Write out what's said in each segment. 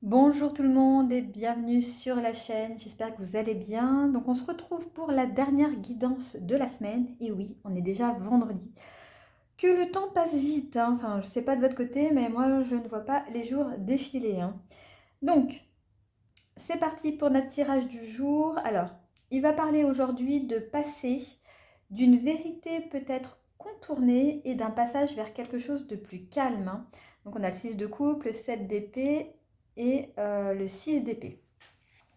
Bonjour tout le monde et bienvenue sur la chaîne, j'espère que vous allez bien. Donc on se retrouve pour la dernière guidance de la semaine. Et oui, on est déjà vendredi. Que le temps passe vite, hein. Enfin je sais pas de votre côté, mais moi je ne vois pas les jours défiler, hein. Donc c'est parti pour notre tirage du jour. Alors, il va parler aujourd'hui de passer d'une vérité peut-être contournée et d'un passage vers quelque chose de plus calme, hein. Donc on a le 6 de coupe, le 7 d'épée et le 6 d'épée.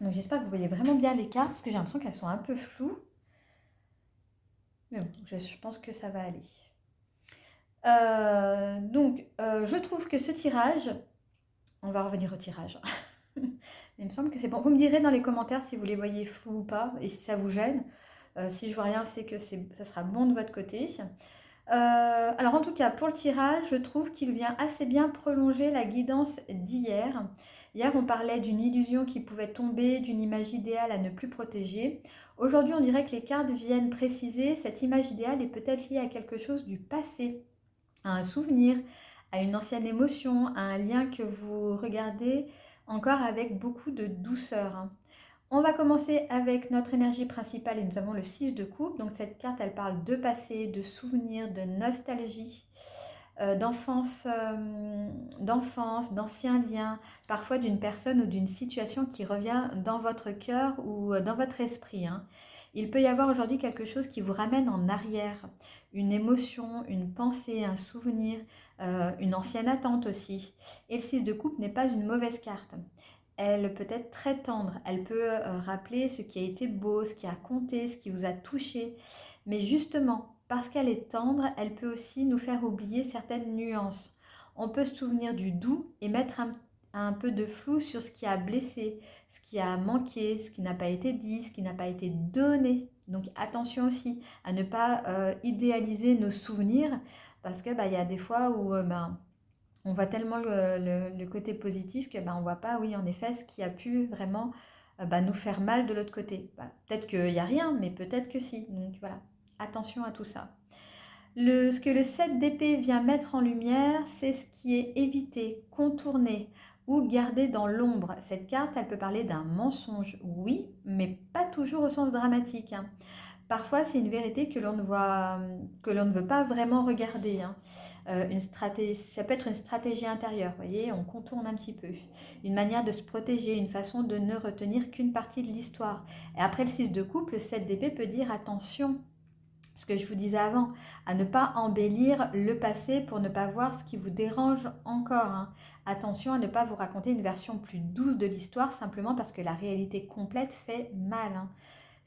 Donc j'espère que vous voyez vraiment bien les cartes, parce que j'ai l'impression qu'elles sont un peu floues. Mais bon, je pense que ça va aller. Je trouve que ce tirage, on va revenir au tirage. Il me semble que c'est bon. Vous me direz dans les commentaires si vous les voyez flous ou pas, et si ça vous gêne. Si je vois rien, c'est que ça sera bon de votre côté. Alors en tout cas, pour le tirage, je trouve qu'il vient assez bien prolonger la guidance d'hier. Hier, on parlait d'une illusion qui pouvait tomber, d'une image idéale à ne plus protéger. Aujourd'hui, on dirait que les cartes viennent préciser cette image idéale est peut-être liée à quelque chose du passé, à un souvenir, à une ancienne émotion, à un lien que vous regardez encore avec beaucoup de douceur, hein. On va commencer avec notre énergie principale et nous avons le 6 de coupe. Donc cette carte, elle parle de passé, de souvenirs, de nostalgie, d'enfance, d'anciens liens, parfois d'une personne ou d'une situation qui revient dans votre cœur ou dans votre esprit, hein. Il peut y avoir aujourd'hui quelque chose qui vous ramène en arrière, une émotion, une pensée, un souvenir, une ancienne attente aussi. Et le 6 de coupe n'est pas une mauvaise carte. Elle peut être très tendre, elle peut rappeler ce qui a été beau, ce qui a compté, ce qui vous a touché. Mais justement, parce qu'elle est tendre, elle peut aussi nous faire oublier certaines nuances. On peut se souvenir du doux et mettre un peu de flou sur ce qui a blessé, ce qui a manqué, ce qui n'a pas été dit, ce qui n'a pas été donné. Donc attention aussi à ne pas idéaliser nos souvenirs parce que y a des fois où on voit tellement le côté positif que on ne voit pas, oui, en effet, ce qui a pu vraiment nous faire mal de l'autre côté. Peut-être qu'il n'y a rien, mais peut-être que si. Donc voilà, attention à tout ça. Ce que le 7 d'épée vient mettre en lumière, c'est ce qui est évité, contourné ou gardé dans l'ombre. Cette carte, elle peut parler d'un mensonge, oui, mais pas toujours au sens dramatique, hein. Parfois, c'est une vérité que l'on ne veut pas vraiment regarder, hein. Ça peut être une stratégie intérieure, vous voyez, on contourne un petit peu. Une manière de se protéger, une façon de ne retenir qu'une partie de l'histoire. Et après le 6 de coupe, le 7 d'épée peut dire attention, ce que je vous disais avant, à ne pas embellir le passé pour ne pas voir ce qui vous dérange encore, hein. Attention à ne pas vous raconter une version plus douce de l'histoire simplement parce que la réalité complète fait mal, hein.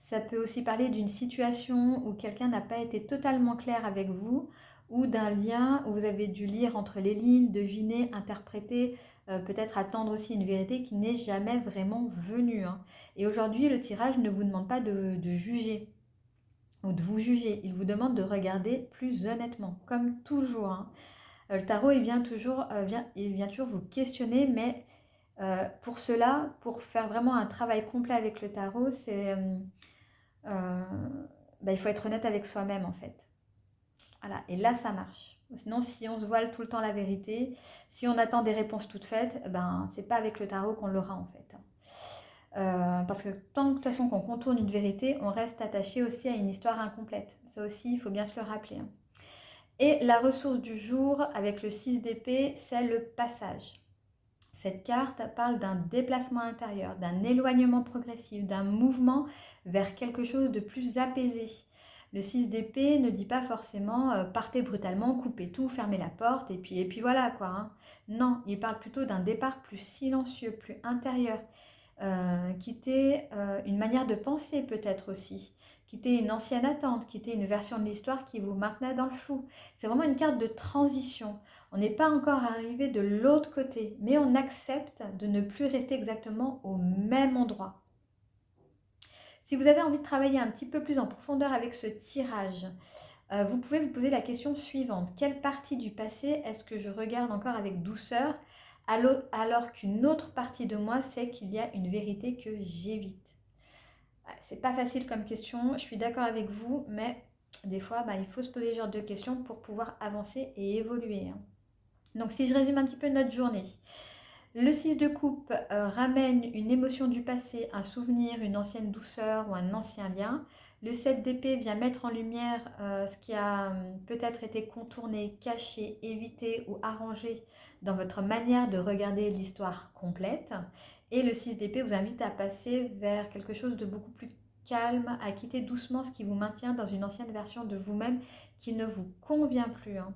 Ça peut aussi parler d'une situation où quelqu'un n'a pas été totalement clair avec vous ou d'un lien où vous avez dû lire entre les lignes, deviner, interpréter, peut-être attendre aussi une vérité qui n'est jamais vraiment venue, hein. Et aujourd'hui, le tirage ne vous demande pas de juger ou de vous juger. Il vous demande de regarder plus honnêtement, comme toujours, hein. Le tarot, il vient toujours vous questionner, mais pour cela, pour faire vraiment un travail complet avec le tarot, euh, il faut être honnête avec soi-même en fait. Voilà, et là ça marche. Sinon, si on se voile tout le temps la vérité, si on attend des réponses toutes faites, c'est pas avec le tarot qu'on l'aura en fait. Parce que tant que de toute façon qu'on contourne une vérité, on reste attaché aussi à une histoire incomplète. Ça aussi, il faut bien se le rappeler, hein. Et la ressource du jour avec le 6 d'épée, c'est le passage. Cette carte parle d'un déplacement intérieur, d'un éloignement progressif, d'un mouvement vers quelque chose de plus apaisé. Le 6 d'épée ne dit pas forcément partez brutalement, coupez tout, fermez la porte et puis voilà quoi, hein. Non, il parle plutôt d'un départ plus silencieux, plus intérieur. Quitter une manière de penser peut-être aussi. Quitter une ancienne attente, quitter une version de l'histoire qui vous maintenait dans le flou. C'est vraiment une carte de transition. On n'est pas encore arrivé de l'autre côté, mais on accepte de ne plus rester exactement au même endroit. Si vous avez envie de travailler un petit peu plus en profondeur avec ce tirage, vous pouvez vous poser la question suivante. Quelle partie du passé est-ce que je regarde encore avec douceur alors qu'une autre partie de moi sait qu'il y a une vérité que j'évite? C'est pas facile comme question, je suis d'accord avec vous, mais des fois, il faut se poser ce genre de questions pour pouvoir avancer et évoluer, hein. Donc si je résume un petit peu notre journée, Le 6 de coupe ramène une émotion du passé, un souvenir, une ancienne douceur ou un ancien lien. Le 7 d'épée vient mettre en lumière ce qui a peut-être été contourné, caché, évité ou arrangé dans votre manière de regarder l'histoire complète. Et le 6 d'épée vous invite à passer vers quelque chose de beaucoup plus calme, à quitter doucement ce qui vous maintient dans une ancienne version de vous-même qui ne vous convient plus, hein.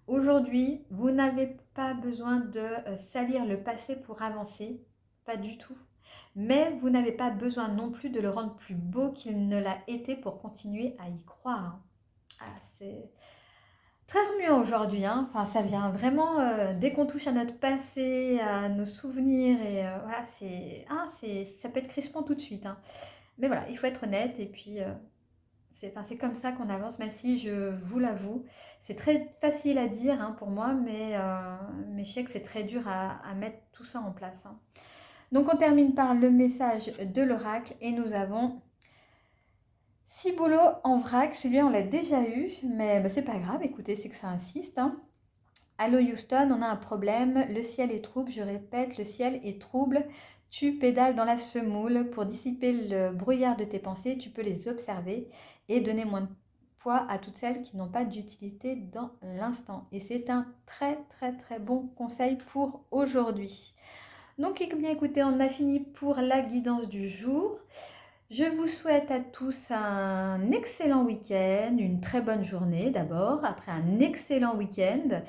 Aujourd'hui, vous n'avez pas besoin de salir le passé pour avancer, pas du tout. Mais vous n'avez pas besoin non plus de le rendre plus beau qu'il ne l'a été pour continuer à y croire. Ah, c'est très remuant aujourd'hui, hein. Enfin, ça vient vraiment, dès qu'on touche à notre passé, à nos souvenirs, et voilà, ça peut être crispant tout de suite, hein. Mais voilà, il faut être honnête et puis c'est comme ça qu'on avance, même si je vous l'avoue, c'est très facile à dire, hein, pour moi, mais je sais que c'est très dur à mettre tout ça en place, hein. Donc on termine par le message de l'oracle et nous avons Ciboulot en vrac. Celui-là on l'a déjà eu, mais bah, c'est pas grave, écoutez, c'est que ça insiste, hein. Allô Houston, on a un problème, le ciel est trouble, je répète, le ciel est trouble. Tu pédales dans la semoule pour dissiper le brouillard de tes pensées, tu peux les observer et donner moins de poids à toutes celles qui n'ont pas d'utilité dans l'instant. Et c'est un très très très bon conseil pour aujourd'hui. Donc eh bien écoutez, on a fini pour la guidance du jour. Je vous souhaite à tous un excellent week-end, une très bonne journée d'abord, après un excellent week-end.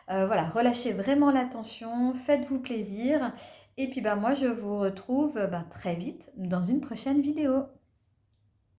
Voilà, relâchez vraiment la tension, faites-vous plaisir. Et puis bah, moi, je vous retrouve très vite dans une prochaine vidéo.